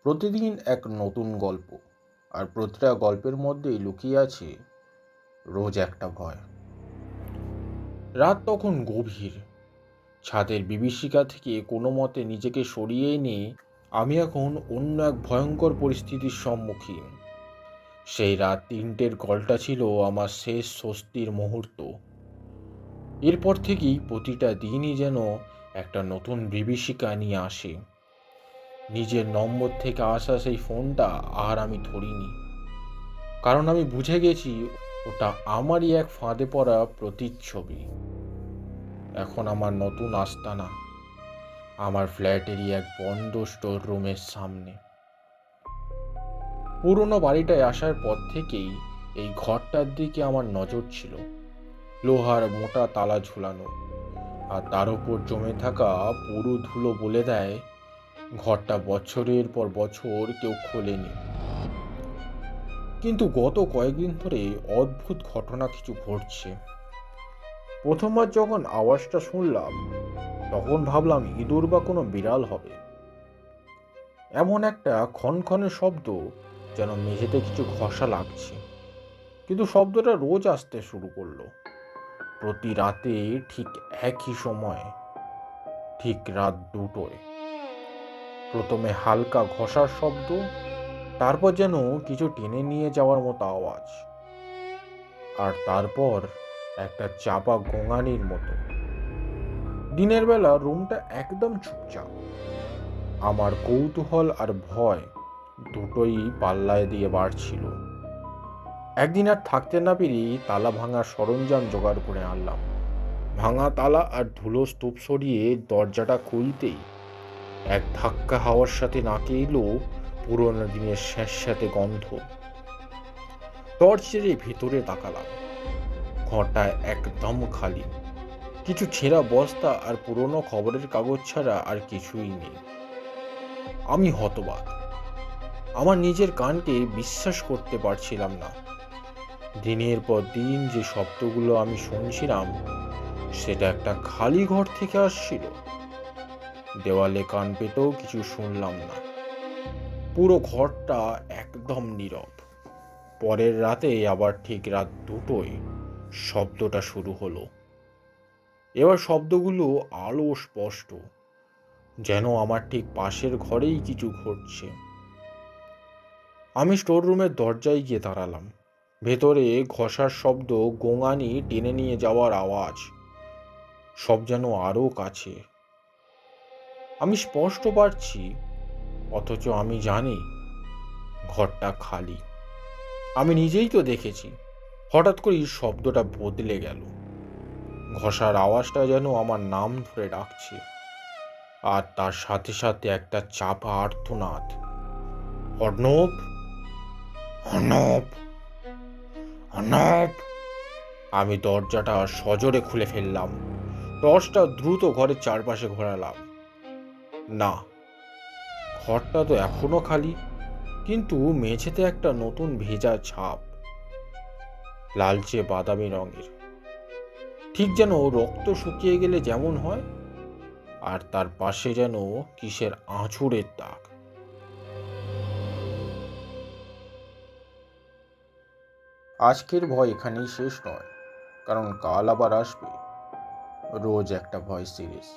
প্রতিদিন এক নতুন গল্প, আর প্রতিটা গল্পের মধ্যেই লুকিয়ে আছে রোজ একটা ভয়। রাত তখন গভীর। ছাদের বিভীষিকা থেকে কোনো মতে নিজেকে সরিয়ে নিয়ে আমি এখন অন্য এক ভয়ঙ্কর পরিস্থিতির সম্মুখীন। সেই রাত 3টের কলটা ছিল আমার শেষ স্বস্তির মুহূর্ত। এরপর থেকেই প্রতিটা দিনই যেন একটা নতুন বিভীষিকা নিয়ে আসে। নিজের নম্বর থেকে আসা সেই ফোনটা আর আমি ধরিনি, কারণ আমি বুঝে গেছি ওটা আমারই এক ফাঁদে পড়া প্রতিচ্ছবি। এখন আমার নতুন আস্তানা আমার ফ্ল্যাটেরই এক বন্ধ স্টোর রুমের সামনে। পুরনো বাড়িটায় আসার পর থেকেই এই ঘরটার দিকে আমার নজর ছিল। লোহার মোটা তালা ঝুলানো, আর তার উপর জমে থাকা পুরো ধুলো বলে দেয় ঘরটা বছরের পর বছর কেউ খোলেনি। কিন্তু গত কয়েকদিন ধরে অদ্ভুত ঘটনা কিছু ঘটছে। প্রথমবার যখন আওয়াজটা শুনলাম, তখন ভাবলাম ইঁদুর বা কোনো বিড়াল হবে। এমন একটা খনখনে শব্দ, যেন মেঝেতে কিছু ঘষা লাগছে। কিন্তু শব্দটা রোজ আসতে শুরু করলো, প্রতি রাতে ঠিক একই সময়, ঠিক রাত 2টোয়। প্রথমে হালকা ঘষার শব্দ, তারপর যেন কিছু টেনে নিয়ে যাওয়ার মতো আওয়াজ, আর তারপর একটা চাপা গোঙানির মতো। দিনের বেলা রুমটা একদম চুপচাপ। আমার কৌতূহল আর ভয় দুটোই পাল্লায় দিয়ে বাড়ছিল। একদিন আর থাকতে না পেরেই তালা ভাঙার সরঞ্জাম জোগাড় করে আনলাম। ভাঙা তালা আর ধুলো স্তূপ সরিয়ে দরজাটা খুলতেই এক ধাক্কা হাওয়ার সাথে নাকে এলো পুরোনো দিনের স্যাঁতস্যাঁতে গন্ধ। টর্চ ছেড়ে ভেতরে তাকালাম। ঘরটা একদম খালি। কিছু ছেঁড়া বস্তা আর পুরনো খবরের কাগজ ছাড়া আর কিছুই নেই। আমি হতবাক। আমার নিজের কানকে বিশ্বাস করতে পারছিলাম না। দিনের পর দিন যে শব্দগুলো আমি শুনছিলাম, সেটা একটা খালি ঘর থেকে আসছিল। দেওয়ালে কান পেতেও কিছু শুনলাম না। পুরো ঘরটা একদম নীরব। পরের রাতে আবার ঠিক রাত 2টোয় শব্দটা শুরু হলো। এবার শব্দগুলো আলো স্পষ্ট, যেন আমার ঠিক পাশের ঘরেই কিছু ঘটছে। আমি স্টোর রুমের দরজায় গিয়ে দাঁড়ালাম। ভেতরে ঘষার শব্দ, গোঙানি, টেনে নিয়ে যাওয়ার আওয়াজ, সব যেন আরও কাছে। আমি স্পষ্ট পাচ্ছি, অথচ আমি জানি ঘরটা খালি। আমি নিজেই তো দেখেছি। হঠাৎ করেই শব্দটা বদলে গেল। ঘষার আওয়াজটা যেন আমার নাম ধরে ডাকছে, আর তার সাথে সাথে একটা চাপা আর্তনাদ, অর্ণব, অর্ণব, অর্ণব। আমি দরজাটা সজোরে খুলে ফেললাম। টর্চটা দ্রুত ঘরের চারপাশে ঘোরালাম। না, ঘরটা তো এখনো খালি, কিন্তু মেঝেতে একটা নতুন ভেজা ছাপ, লালচে বাদামি রঙের, ঠিক যেন রক্ত শুকিয়ে গেলে যেমন হয়। আর তার পাশে যেন কিসের আঁচড়ের দাগ। আজকের ভয় এখানেই শেষ নয়, কারণ কাল আবার আসবে রোজ একটা ভয় সিরিজ।